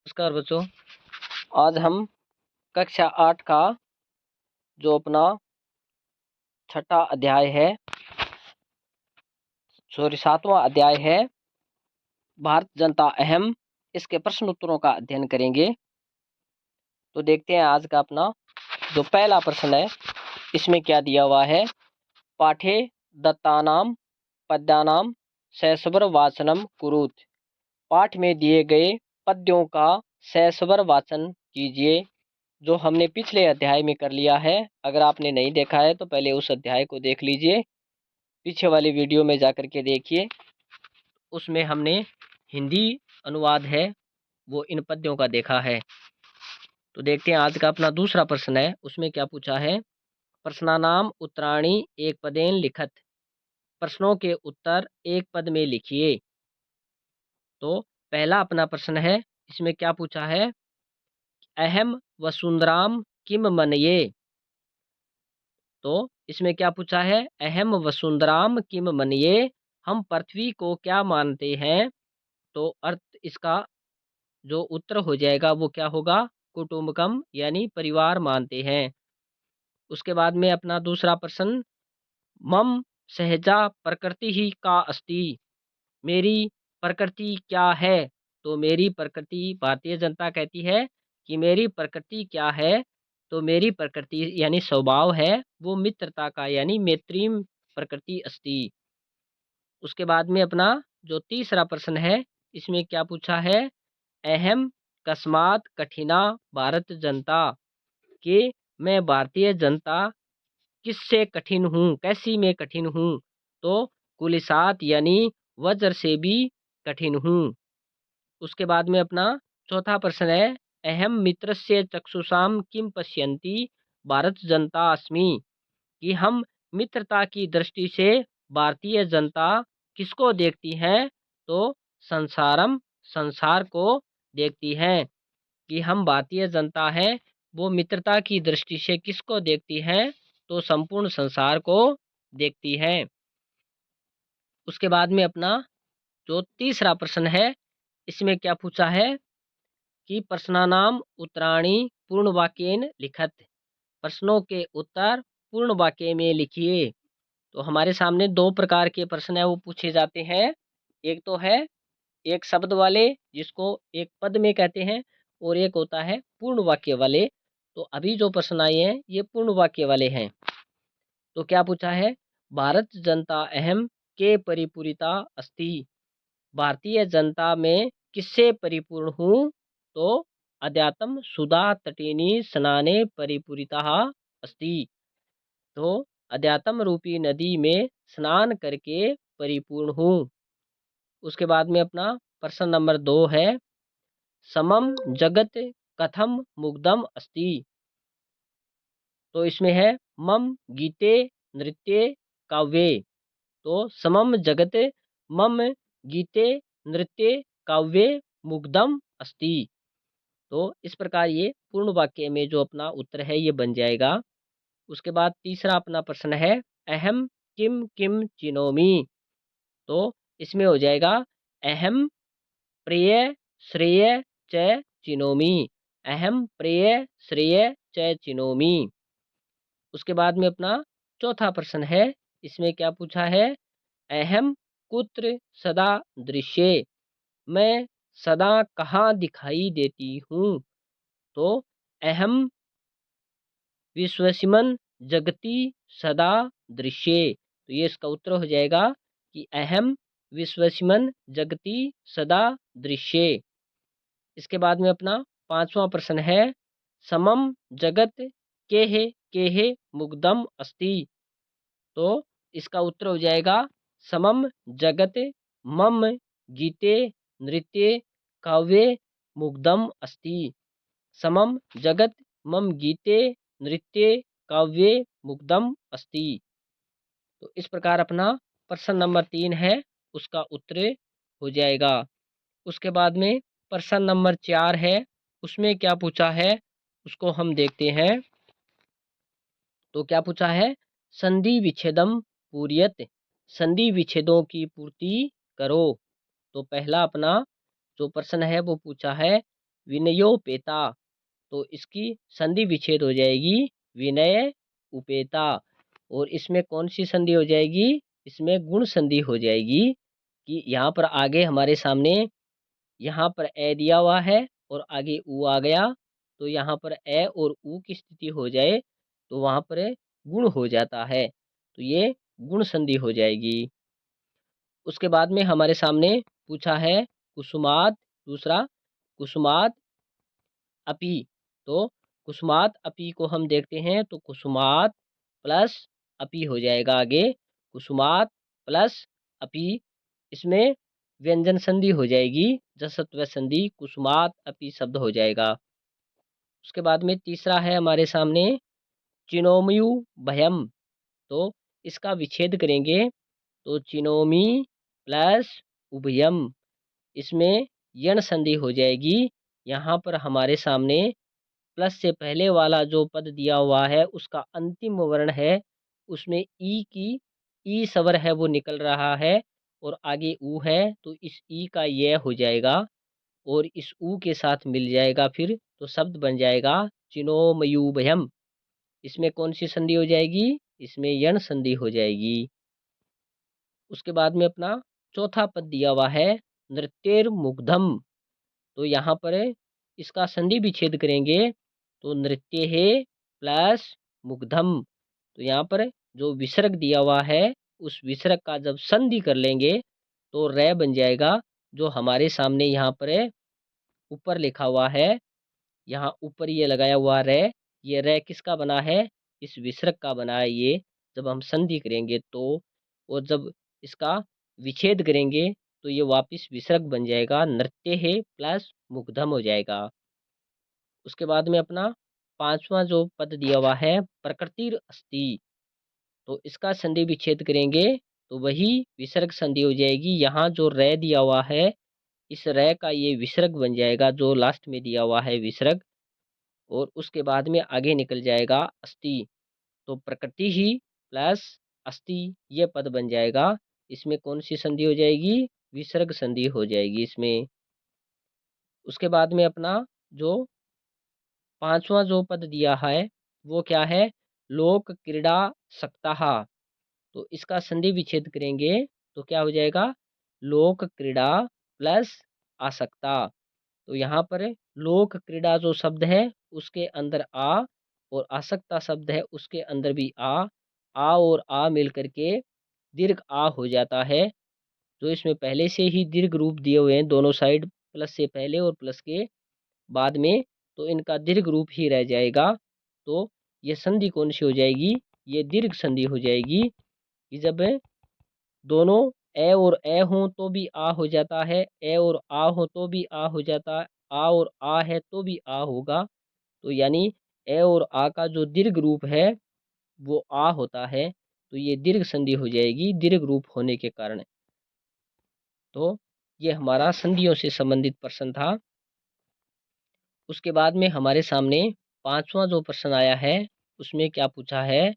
नमस्कार बच्चों। आज हम कक्षा 8 का जो अपना छठा अध्याय है, सॉरी 7वां अध्याय है, भारत जनता अहम, इसके प्रश्न उत्तरों का अध्ययन करेंगे। तो देखते हैं आज का अपना जो पहला प्रश्न है, इसमें क्या दिया हुआ है। पाठे दत्तानाम पद्यानाम सस्वर वाचनम कुरुत। पाठ में दिए गए पद्यों का सस्वर वाचन कीजिए। जो हमने पिछले अध्याय में कर लिया है। अगर आपने नहीं देखा है तो पहले उस अध्याय को देख लीजिए, पीछे वाली वीडियो में जाकर के देखिए। उसमें हमने हिंदी अनुवाद है वो इन पद्यों का देखा है। तो देखते हैं आज का अपना दूसरा प्रश्न है, उसमें क्या पूछा है। प्रश्नानाम उत्तराणी एक पदेन लिखत। प्रश्नों के उत्तर एक पद में लिखिए। तो पहला अपना प्रश्न है, इसमें क्या पूछा है। अहम वसुंधराम किम मनये। तो इसमें क्या पूछा है, अहम वसुंधराम किम मनये, हम पृथ्वी को क्या मानते हैं। तो अर्थ इसका जो उत्तर हो जाएगा वो क्या होगा, कुटुंबकम यानी परिवार मानते हैं। उसके बाद में अपना दूसरा प्रश्न, मम सहजा प्रकृति ही का अस्ति। मेरी प्रकृति क्या है। तो मेरी प्रकृति, भारतीय जनता कहती है कि मेरी प्रकृति क्या है। तो मेरी प्रकृति यानी स्वभाव है वो मित्रता का, यानी मैत्रीम प्रकृति अस्ति। उसके बाद में अपना जो तीसरा प्रश्न है, इसमें क्या पूछा है। अहम कस्मात कठिना भारत जनता, कि मैं भारतीय जनता किससे कठिन हूँ, कैसी मैं कठिन हूँ। तो कुलिसात यानी वज्र से भी कठिन हूँ। उसके बाद में अपना चौथा प्रश्न है, अहम मित्रस्य चक्षुषाम किम पश्यन्ति भारत जनता अस्मि, कि हम मित्रता की दृष्टि से भारतीय जनता किसको देखती हैं। तो संसारम, संसार को देखती हैं। कि हम भारतीय जनता हैं वो मित्रता की दृष्टि से किसको देखती हैं। तो संपूर्ण संसार को देखती हैं। उसके बाद में अपना जो तीसरा प्रश्न है, इसमें क्या पूछा है कि प्रश्नानाम उत्तराणी पूर्ण वाक्येन लिखत। प्रश्नों के उत्तर पूर्ण वाक्य में लिखिए। तो हमारे सामने दो प्रकार के प्रश्न है वो पूछे जाते हैं। एक तो है एक शब्द वाले, जिसको एक पद में कहते हैं, और एक होता है पूर्ण वाक्य वाले। तो अभी जो प्रश्न आए हैं ये पूर्ण वाक्य वाले हैं। तो क्या पूछा है, भारत जनता अहम के परिपूरिता अस्ति। भारतीय जनता में किससे परिपूर्ण हूँ। तो अध्यात्म सुधा तटिनी स्नाने परिपूरिता अस्ति। तो अध्यात्म रूपी नदी में स्नान करके परिपूर्ण हूँ। उसके बाद में अपना प्रश्न नंबर 2 है, समम जगत कथम मुग्धम अस्ति। तो इसमें है मम गीते नृत्य काव्ये। तो समम जगत मम गीते नृत्य काव्ये मुग्धम अस्ति। तो इस प्रकार ये पूर्ण वाक्य में जो अपना उत्तर है ये बन जाएगा। उसके बाद तीसरा अपना प्रश्न है, अहम किम किम चिनोमी। तो इसमें हो जाएगा अहम प्रिय श्रेय च चिनोमी। अहम प्रिय श्रेय च चिनोमी। उसके बाद में अपना चौथा प्रश्न है, इसमें क्या पूछा है, अहम कुत्र सदा दृश्ये। मैं सदा कहाँ दिखाई देती हूँ। तो अहम विश्वसिमन जगति सदा दृश्ये। तो ये इसका उत्तर हो जाएगा कि अहम विश्वसिमन जगति सदा दृश्ये। इसके बाद में अपना पांचवा प्रश्न है, समम जगत केहे मुग्धम अस्ति। तो इसका उत्तर हो जाएगा समम जगत मम गीते नृत्य काव्ये मुग्धम अस्ति। समम जगत मम गीते नृत्य काव्ये मुग्धम अस्ति। तो इस प्रकार अपना प्रश्न नंबर 3 है उसका उत्तर हो जाएगा। उसके बाद में प्रश्न नंबर 4 है, उसमें क्या पूछा है उसको हम देखते हैं। तो क्या पूछा है, संधि विच्छेदम पूर्यत। संधि विच्छेदों की पूर्ति करो। तो पहला अपना जो प्रश्न है वो पूछा है, विनयोपेता, तो इसकी संधि विच्छेद हो जाएगी विनय उपेता। और इसमें कौन सी संधि हो जाएगी, इसमें गुण संधि हो जाएगी कि यहाँ पर आगे हमारे सामने यहाँ पर ए दिया हुआ है और आगे ऊ आ गया, तो यहाँ पर ए और ऊ की स्थिति हो जाए तो वहाँ पर गुण हो जाता है, तो ये गुण संधि हो जाएगी। उसके बाद में हमारे सामने पूछा है कुसुमात, दूसरा कुसुमात अपी, तो कुसुमात अपी को हम देखते हैं तो कुसुमात प्लस अपी हो जाएगा आगे, कुसुमात प्लस अपी, इसमें व्यंजन संधि हो जाएगी, जसत्व संधि, कुसुमात अपी शब्द हो जाएगा। उसके बाद में तीसरा है हमारे सामने चिनोमयु भयम, तो इसका विच्छेद करेंगे तो चिनोमी प्लस उभयम, इसमें यण संधि हो जाएगी। यहाँ पर हमारे सामने प्लस से पहले वाला जो पद दिया हुआ है उसका अंतिम वर्ण है, उसमें ई की ई स्वर है वो निकल रहा है और आगे ऊ है, तो इस ई का यह हो जाएगा और इस ऊ के साथ मिल जाएगा, फिर तो शब्द बन जाएगा चिनोमयूभयम। इसमें कौन सी संधि हो जाएगी, इसमें यण संधि हो जाएगी। उसके बाद में अपना चौथा पद दिया हुआ है नृत्येर मुग्धम, तो यहाँ पर इसका संधि विच्छेद करेंगे तो नृत्य है प्लस मुग्धम, तो यहाँ पर जो विसर्ग दिया हुआ है उस विसर्ग का जब संधि कर लेंगे तो रै बन जाएगा, जो हमारे सामने यहाँ पर ऊपर लिखा हुआ है, यहाँ ऊपर ये लगाया हुआ रै, ये रै किसका बना है, इस विसर्ग का बना है ये, जब हम संधि करेंगे तो, और जब इसका विच्छेद करेंगे तो ये वापिस विसर्ग बन जाएगा, नृत्य है प्लस मुग्धम हो जाएगा। उसके बाद में अपना पांचवा जो पद दिया हुआ है प्रकृतिर अस्ति, तो इसका संधि विच्छेद करेंगे तो वही विसर्ग संधि हो जाएगी। यहाँ जो रै दिया हुआ है इस रै का ये विसर्ग बन जाएगा, जो लास्ट में दिया हुआ है विसर्ग, और उसके बाद में आगे निकल जाएगा अस्ति, तो प्रकृति ही प्लस अस्ति ये पद बन जाएगा। इसमें कौन सी संधि हो जाएगी, विसर्ग संधि हो जाएगी इसमें। उसके बाद में अपना जो पांचवा जो पद दिया है वो क्या है, लोक क्रीड़ा सक्ताः, तो इसका संधि विच्छेद करेंगे तो क्या हो जाएगा, लोक क्रीड़ा प्लस आसक्ता, तो यहाँ पर लोक क्रीड़ा जो शब्द है उसके अंदर आ और आसक्ता शब्द है उसके अंदर भी आ और आ मिल करके दीर्घ आ हो जाता है, जो इसमें पहले से ही दीर्घ रूप दिए हुए हैं दोनों साइड, प्लस से पहले और प्लस के बाद में, तो इनका दीर्घ रूप ही रह जाएगा। तो ये संधि कौन सी हो जाएगी, ये दीर्घ संधि हो जाएगी कि जब दोनों ए और ए हों तो भी आ हो जाता है, ए और आ हो तो भी आ हो जाता है, आ और आ है तो भी आ होगा, तो यानी ए और आ का जो दीर्घ रूप है वो आ होता है, तो ये दीर्घ संधि हो जाएगी दीर्घ रूप होने के कारण। तो ये हमारा संधियों से संबंधित प्रश्न था। उसके बाद में हमारे सामने पांचवा जो प्रश्न आया है उसमें क्या पूछा है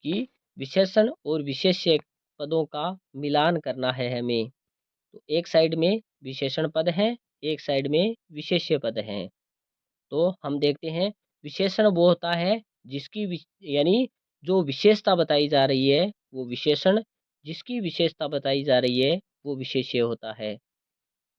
कि विशेषण और विशेष्य पदों का मिलान करना है हमें, तो एक साइड में विशेषण पद हैं, एक साइड में विशेष्य पद हैं, तो हम देखते हैं विशेषण वो होता है जिसकी यानी जो विशेषता बताई जा रही है वो विशेषण, जिसकी विशेषता बताई जा रही है वो विशेष्य होता है।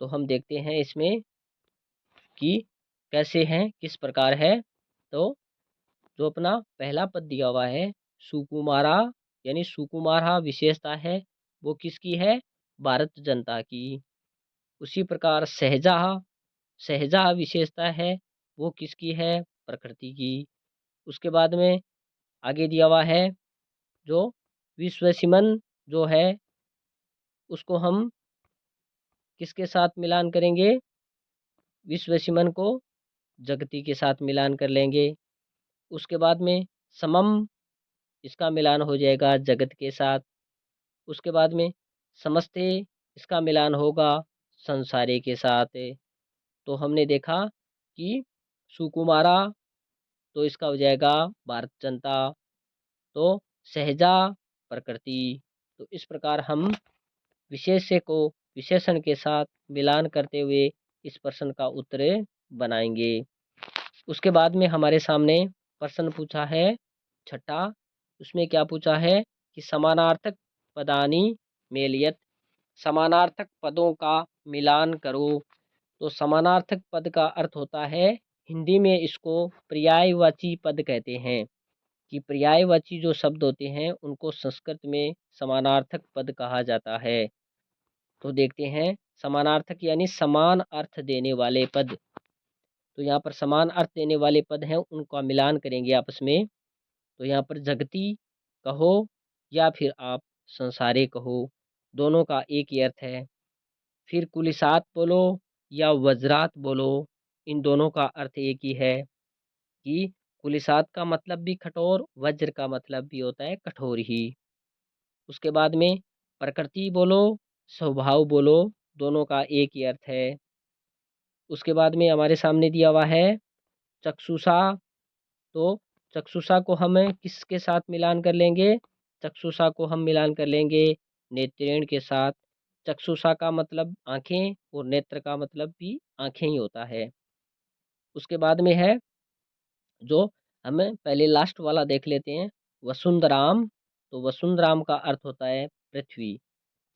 तो हम देखते हैं इसमें कि कैसे हैं, किस प्रकार है। तो जो अपना पहला पद दिया हुआ है सुकुमारा, यानी सुकुमारा विशेषता है वो किसकी है, भारत जनता की। उसी प्रकार सहजा, सहजा विशेषता है वो किसकी है, प्रकृति की। उसके बाद में आगे दिया हुआ है जो विश्वसिमन जो है उसको हम किसके साथ मिलान करेंगे, विश्वसिमन को जगती के साथ मिलान कर लेंगे। उसके बाद में समम, इसका मिलान हो जाएगा जगत के साथ। उसके बाद में समस्ते, इसका मिलान होगा संसारे के साथ। तो हमने देखा कि सुकुमारा तो इसका हो जाएगा भारत जनता, तो सहजा प्रकृति। तो इस प्रकार हम विशेष्य को विशेषण के साथ मिलान करते हुए इस प्रश्न का उत्तर बनाएंगे। उसके बाद में हमारे सामने प्रश्न पूछा है छठा, उसमें क्या पूछा है कि समानार्थक पदानी मेलियत, समानार्थक पदों का मिलान करो। तो समानार्थक पद का अर्थ होता है, हिंदी में इसको पर्यायवाची पद कहते हैं, कि पर्यायवाची जो शब्द होते हैं उनको संस्कृत में समानार्थक पद कहा जाता है। तो देखते हैं, समानार्थक यानी समान अर्थ देने वाले पद। तो यहाँ पर समान अर्थ देने वाले पद हैं, उनका मिलान करेंगे आपस में। तो यहाँ पर जगती कहो या फिर आप संसारे कहो, दोनों का एक ही अर्थ है। फिर कुलिसात बोलो या वज्रात बोलो, इन दोनों का अर्थ एक ही है, कि कुलिसात का मतलब भी कठोर, वज्र का मतलब भी होता है कठोर ही। उसके बाद में प्रकृति बोलो, स्वभाव बोलो, दोनों का एक ही अर्थ है। उसके बाद में हमारे सामने दिया हुआ है चक्षुषा। तो चक्षुषा को हम किसके साथ मिलान कर लेंगे? चक्षुषा को हम मिलान कर लेंगे नेत्रेण के साथ। चक्षुषा का मतलब आंखें और नेत्र का मतलब भी आंखें ही होता है। उसके बाद में है जो हमें पहले लास्ट वाला देख लेते हैं, वसुंधराम। तो वसुंधराम का अर्थ होता है पृथ्वी।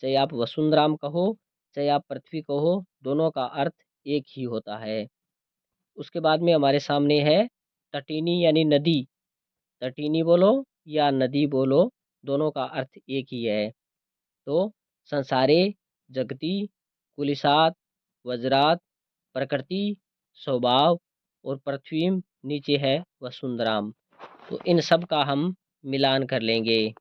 चाहे आप वसुंधराम कहो चाहे आप पृथ्वी कहो, दोनों का अर्थ एक ही होता है। उसके बाद में हमारे सामने है तटिनी यानी नदी। तटिनी बोलो या नदी बोलो, दोनों का अर्थ एक ही है। तो संसारे, जगती, कुलिसात, वज्रात, प्रकृति, स्वभाव और पृथ्वी नीचे है वसुंधराम। तो इन सब का हम मिलान कर लेंगे।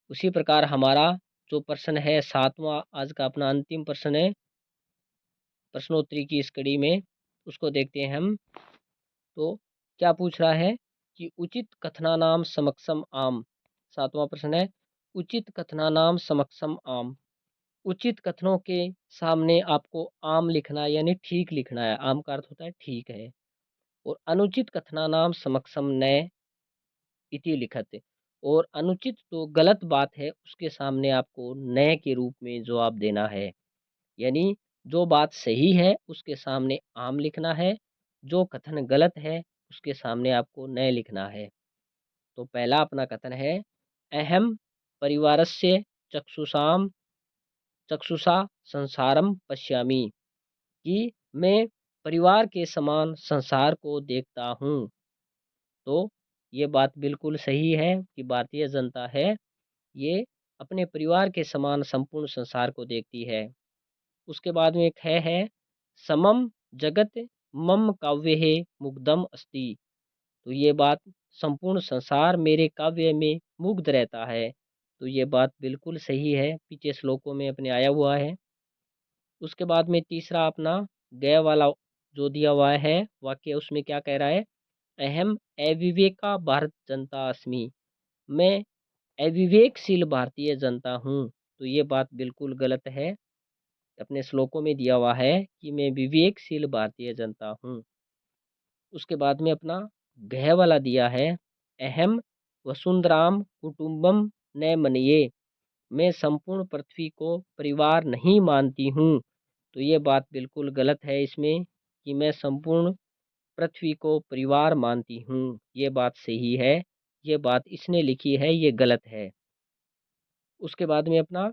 उसी प्रकार हमारा जो प्रश्न है सातवां, आज का अपना अंतिम प्रश्न है प्रश्नोत्तरी की इस कड़ी में, उसको देखते हैं हम। तो क्या पूछ रहा है कि उचित कथनानाम समक्षम आम। सातवां प्रश्न है उचित कथनानाम समक्षम आम। उचित कथनों के सामने आपको आम लिखना है, यानी ठीक लिखना है। आम का अर्थ होता है ठीक है। और अनुचित कथनानाम समक्षम नय इति लिखत। और अनुचित तो गलत बात है उसके सामने आपको नय के रूप में जवाब देना है। यानी जो बात सही है उसके सामने आम लिखना है, जो कथन गलत है उसके सामने आपको नय लिखना है। तो पहला अपना कथन है अहम परिवारस्य चक्षुषाम चक्षुषा संसारम पश्यामि, कि मैं परिवार के समान संसार को देखता हूँ। तो ये बात बिल्कुल सही है कि भारतीय जनता है ये अपने परिवार के समान संपूर्ण संसार को देखती है। उसके बाद में एक है समम जगत मम काव्य है मुग्धम अस्ति। तो ये बात, संपूर्ण संसार मेरे काव्य में मुग्ध रहता है। तो ये बात बिल्कुल सही है, पीछे श्लोकों में अपने आया हुआ है। उसके बाद में तीसरा अपना गय वाला जो दिया हुआ है वाक्य, उसमें क्या कह रहा है, अहम अविवेका भारत जनता अस्मि, मैं अविवेकशील भारतीय जनता हूँ। तो ये बात बिल्कुल गलत है। अपने श्लोकों में दिया हुआ है कि मैं विवेकशील भारतीय जनता हूँ। उसके बाद में अपना गह वाला दिया है अहम वसुंधराम कुटुंबम न मनिये, मैं संपूर्ण पृथ्वी को परिवार नहीं मानती हूँ। तो ये बात बिल्कुल गलत है इसमें, कि मैं संपूर्ण पृथ्वी को परिवार मानती हूँ। ये बात सही है, ये बात इसने लिखी है, ये गलत है। उसके बाद में अपना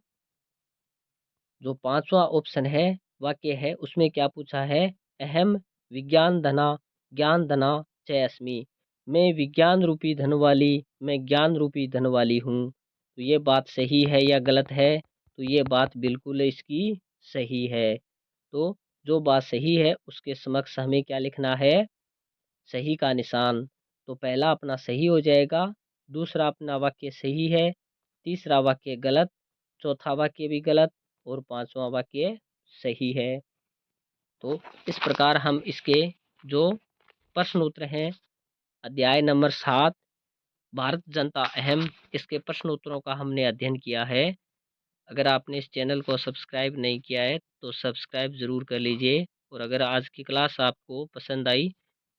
जो पांचवा ऑप्शन है वाक्य है, उसमें क्या पूछा है, अहम विज्ञान धना ज्ञान धना च अस्मि, मैं विज्ञान रूपी धन वाली, मैं ज्ञान रूपी धन वाली हूँ। तो ये बात सही है या गलत है? तो ये बात बिल्कुल इसकी सही है। तो जो बात सही है उसके समक्ष हमें क्या लिखना है, सही का निशान। तो पहला अपना सही हो जाएगा, दूसरा अपना वाक्य सही है, तीसरा वाक्य गलत, चौथा वाक्य भी गलत और पांचवा वाक्य सही है। तो इस प्रकार हम इसके जो प्रश्न उत्तर हैं अध्याय नंबर 7 भारत जनता अहम, इसके प्रश्न उत्तरों का हमने अध्ययन किया है। अगर आपने इस चैनल को सब्सक्राइब नहीं किया है तो सब्सक्राइब ज़रूर कर लीजिए, और अगर आज की क्लास आपको पसंद आई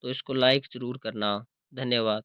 तो इसको लाइक ज़रूर करना। धन्यवाद।